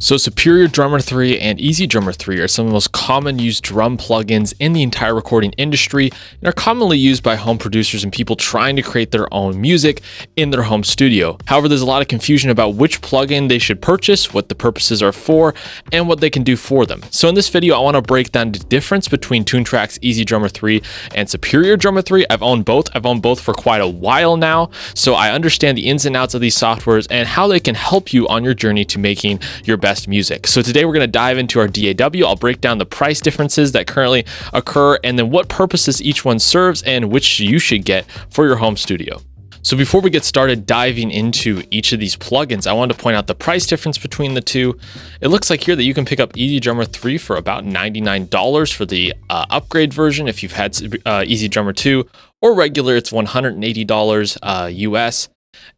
So Superior Drummer 3 and EZdrummer 3 are some of the most common used drum plugins in the entire recording industry and are commonly used by home producers and people trying to create their own music in their home studio. However, there's a lot of confusion about which plugin they should purchase, what the purposes are for, and what they can do for them. So in this video, I want to break down the difference between Toontrack's EZdrummer 3 and Superior Drummer 3. I've owned both for quite a while now, so I understand the ins and outs of these softwares and how they can help you on your journey to making your best music. So today we're going to dive into our DAW. I'll break down the price differences that currently occur and then what purposes each one serves and which you should get for your home studio. So before we get started diving into each of these plugins, I wanted to point out the price difference between the two. It looks like here that you can pick up EZdrummer 3 for about $99 for the upgrade version if you've had EZdrummer 2, or regular it's $180 US.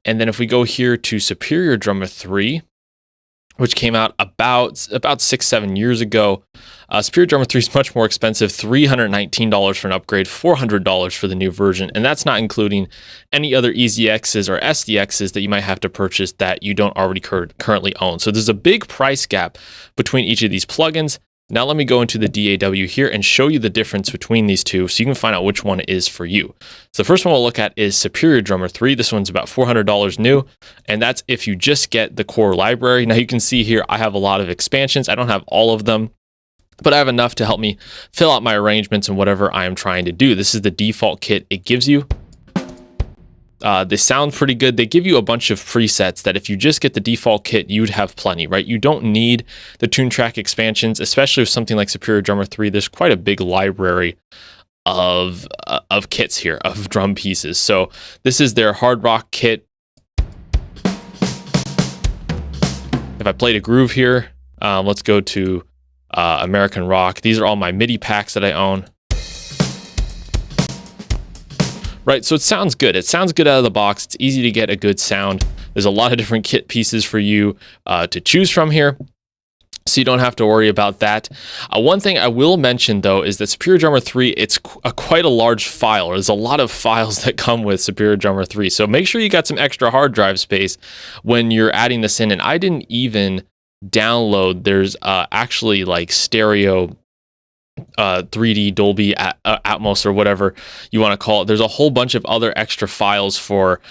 And then if we go here to Superior Drummer 3, which came out about 6-7 years ago. Superior Drummer 3 is much more expensive, $319 for an upgrade, $400 for the new version, and that's not including any other EZXs or SDXs that you might have to purchase that you don't already currently own. So there's a big price gap between each of these plugins. Now let me go into the DAW here and show you the difference between these two so you can find out which one is for you. So the first one we'll look at is Superior Drummer 3. This one's about $400 new, and that's if you just get the core library. Now you can see here I have a lot of expansions. I don't have all of them, but I have enough to help me fill out my arrangements and whatever I am trying to do. This is the default kit it gives you. They sound pretty good. They give you a bunch of presets that if you just get the default kit, you'd have plenty, right? You don't need the Toontrack expansions, especially with something like Superior Drummer 3. There's quite a big library of kits here, of drum pieces. So this is their hard rock kit. If I played a groove here, let's go to American rock. These are all my MIDI packs that I own. Right, so it sounds good. It sounds good out of the box. It's easy to get a good sound. There's a lot of different kit pieces for you to choose from here, so you don't have to worry about that. One thing I will mention, though, is that Superior Drummer 3, it's quite a large file. There's a lot of files that come with Superior Drummer 3, so make sure you got some extra hard drive space when you're adding this in. And I didn't even download, there's actually like stereo 3D Dolby Atmos or whatever you want to call it. There's a whole bunch of other extra files for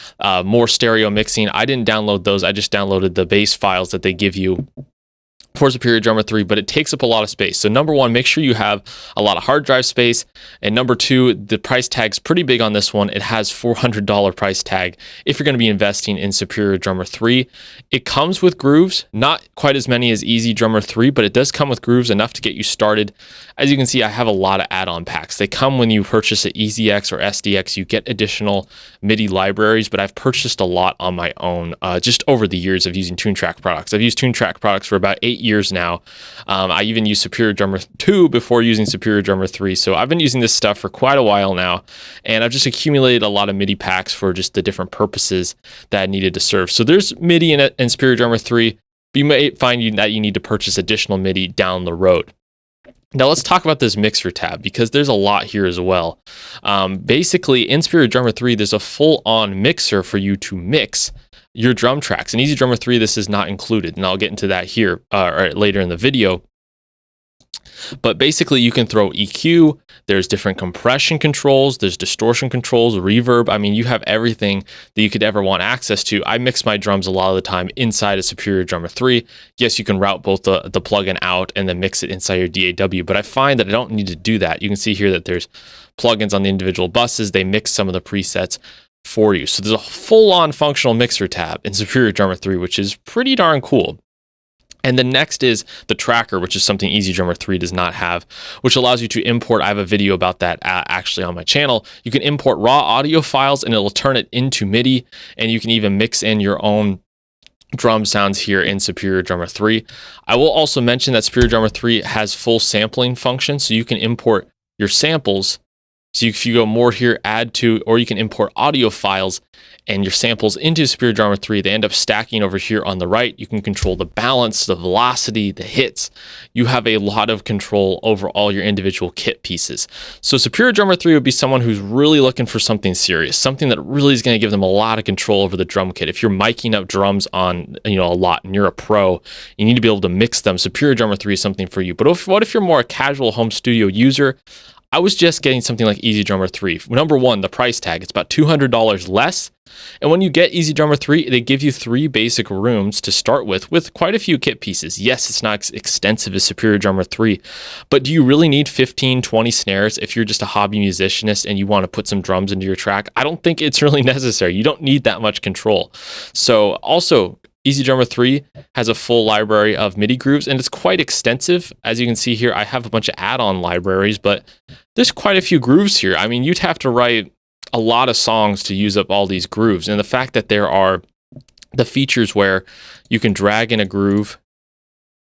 more stereo mixing. I didn't download those. I just downloaded the base files that they give you for Superior Drummer 3, but it takes up a lot of space. So number one, make sure you have a lot of hard drive space. And number two, the price tag's pretty big on this one. It has $400 price tag if you're going to be investing in Superior Drummer 3. It comes with grooves, not quite as many as EZdrummer 3, but it does come with grooves enough to get you started. As you can see, I have a lot of add-on packs. They come when you purchase an EZX or SDX. You get additional MIDI libraries, but I've purchased a lot on my own just over the years of using Toontrack products. I've used Toontrack products for about 8 years now. I even used Superior Drummer 2 before using Superior Drummer 3. So I've been using this stuff for quite a while now, and I've just accumulated a lot of MIDI packs for just the different purposes that I needed to serve. So there's MIDI in Superior Drummer 3, but you may find that you need to purchase additional MIDI down the road. Now let's talk about this mixer tab because there's a lot here as well. Basically, in Superior Drummer 3, there's a full-on mixer for you to mix your drum tracks. In EZdrummer 3, this is not included, and I'll get into that here or later in the video. But basically, you can throw EQ, there's different compression controls, there's distortion controls, reverb. I mean, you have everything that you could ever want access to. I mix my drums a lot of the time inside of Superior Drummer 3. Yes, you can route both the plugin out and then mix it inside your DAW, but I find that I don't need to do that. You can see here that there's plugins on the individual buses. They mix some of the presets for you. So there's a full-on functional mixer tab in Superior Drummer 3, which is pretty darn cool. And the next is the tracker, which is something EZdrummer 3 does not have, which allows you to import. I have a video about that actually on my channel. You can import raw audio files and it'll turn it into MIDI, and you can even mix in your own drum sounds here in Superior Drummer 3. I will also mention that Superior Drummer 3 has full sampling function, so you can import your samples So if you go more here, add to, or you can import audio files and your samples into EZdrummer 3. They end up stacking over here on the right. You can control the balance, the velocity, the hits. You have a lot of control over all your individual kit pieces. So EZdrummer 3 would be someone who's really looking for something serious, something that really is going to give them a lot of control over the drum kit. If you're miking up drums on, a lot and you're a pro, you need to be able to mix them. EZdrummer 3 is something for you. But what if you're more a casual home studio user? I was just getting something like EZdrummer 3. Number one, the price tag, it's about $200 less. And when you get EZdrummer 3, they give you 3 basic rooms to start with quite a few kit pieces. Yes, it's not as extensive as EZdrummer 3, but do you really need 15, 20 snares if you're just a hobby musicianist and you want to put some drums into your track? I don't think it's really necessary. You don't need that much control. So also, EZdrummer 3 has a full library of MIDI grooves, and it's quite extensive. As you can see here, I have a bunch of add-on libraries, but there's quite a few grooves here. I mean, you'd have to write a lot of songs to use up all these grooves. And the fact that there are the features where you can drag in a groove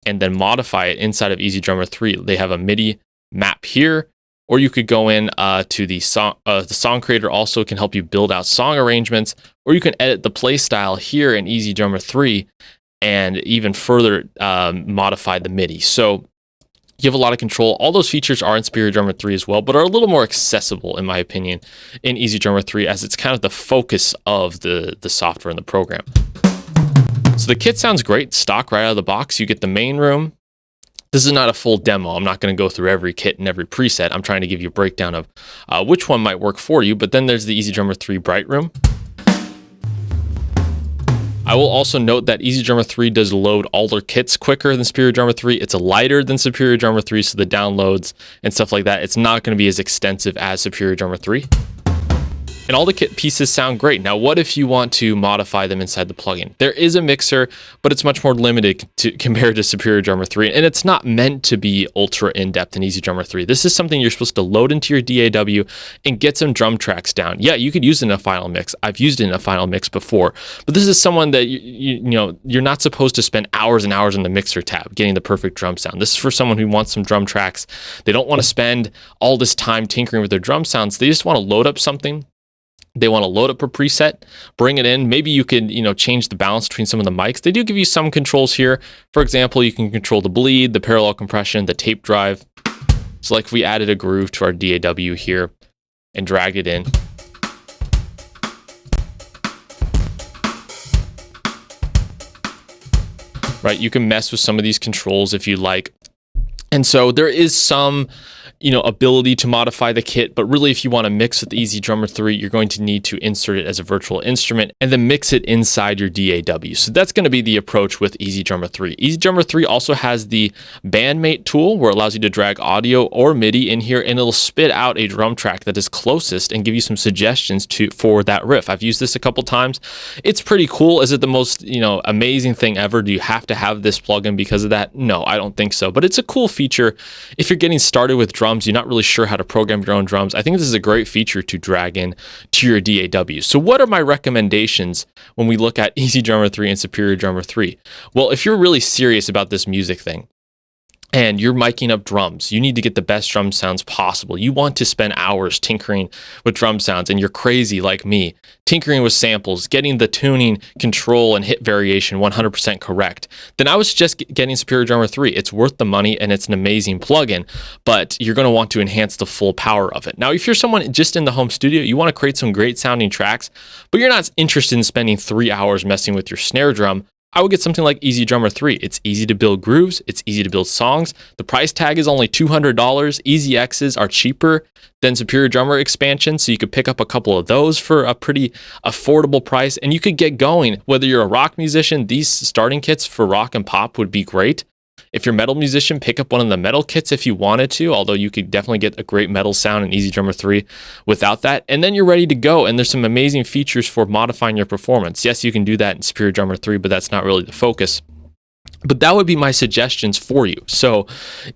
and then modify it inside of EZdrummer 3. They have a MIDI map here, or you could go in to the song creator also can help you build out song arrangements, or you can edit the play style here in EZdrummer 3 and even further modify the MIDI. So you have a lot of control. All those features are in EZdrummer 3 as well, but are a little more accessible, in my opinion, in EZdrummer 3, as it's kind of the focus of the software and the program. So the kit sounds great, stock right out of the box. You get the main room. This is not a full demo. I'm not going to go through every kit and every preset. I'm trying to give you a breakdown of which one might work for you, but then there's the EZdrummer 3 Bright Room. I will also note that EZdrummer 3 does load all their kits quicker than EZdrummer 3. It's lighter than EZdrummer 3, so the downloads and stuff like that, it's not going to be as extensive as EZdrummer 3. And all the kit pieces sound great. Now, what if you want to modify them inside the plugin? There is a mixer, but it's much more limited compared to EZdrummer 3, and it's not meant to be ultra in-depth in EZdrummer 3. This is something you're supposed to load into your DAW and get some drum tracks down. Yeah, you could use it in a final mix. I've used it in a final mix before, but this is someone that you're not supposed to spend hours and hours in the mixer tab getting the perfect drum sound. This is for someone who wants some drum tracks. They don't want to spend all this time tinkering with their drum sounds. They just want to load up something. They want to load up a preset, bring it in. Maybe you could, change the balance between some of the mics. They do give you some controls here. For example, you can control the bleed, the parallel compression, the tape drive. So like if we added a groove to our DAW here and dragged it in. Right, you can mess with some of these controls if you like. And so there is some, ability to modify the kit, but really if you want to mix with the EZdrummer 3, you're going to need to insert it as a virtual instrument and then mix it inside your DAW. So that's going to be the approach with EZdrummer 3. EZdrummer 3 also has the bandmate tool where it allows you to drag audio or MIDI in here, and it'll spit out a drum track that is closest and give you some suggestions for that riff. I've used this a couple times. It's pretty cool. Is it the most, amazing thing ever? Do you have to have this plugin because of that? No, I don't think so, but it's a cool feature. If you're getting started with drums, you're not really sure how to program your own drums, I think this is a great feature to drag in to your DAW. So what are my recommendations when we look at EZdrummer 3 and EZdrummer 3? Well, if you're really serious about this music thing, and you're miking up drums, you need to get the best drum sounds possible. You want to spend hours tinkering with drum sounds, and you're crazy like me, tinkering with samples, getting the tuning, control, and hit variation 100% correct. Then I would suggest getting EZdrummer 3. It's worth the money, and it's an amazing plugin, but you're going to want to enhance the full power of it. Now, if you're someone just in the home studio, you want to create some great sounding tracks, but you're not interested in spending 3 hours messing with your snare drum, I would get something like EZdrummer 3. It's easy to build grooves. It's easy to build songs. The price tag is only $200. EZXs are cheaper than EZdrummer expansion, so you could pick up a couple of those for a pretty affordable price, and you could get going. Whether you're a rock musician, these starting kits for rock and pop would be great. If you're a metal musician, pick up one of the metal kits if you wanted to, although you could definitely get a great metal sound in EZdrummer 3 without that. And then you're ready to go. And there's some amazing features for modifying your performance. Yes, you can do that in EZdrummer 3, but that's not really the focus. But that would be my suggestions for you. So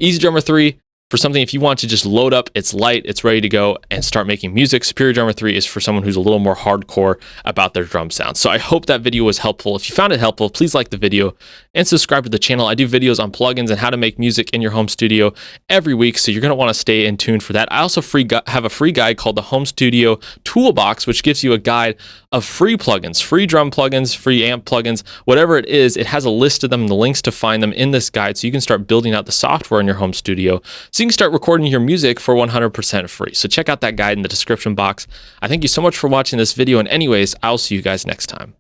EZdrummer 3 for something if you want to just load up, it's light, it's ready to go, and start making music. Superior Drummer 3 is for someone who's a little more hardcore about their drum sound. So I hope that video was helpful. If you found it helpful, please like the video and subscribe to the channel. I do videos on plugins and how to make music in your home studio every week, so you're going to want to stay in tune for that. I also have a free guide called the Home Studio Toolbox, which gives you a guide of free plugins, free drum plugins, free amp plugins, whatever it is. It has a list of them and the links to find them in this guide, so you can start building out the software in your home studio so you can start recording your music for 100% free. So check out that guide in the description box. I thank you so much for watching this video, and anyways, I'll see you guys next time.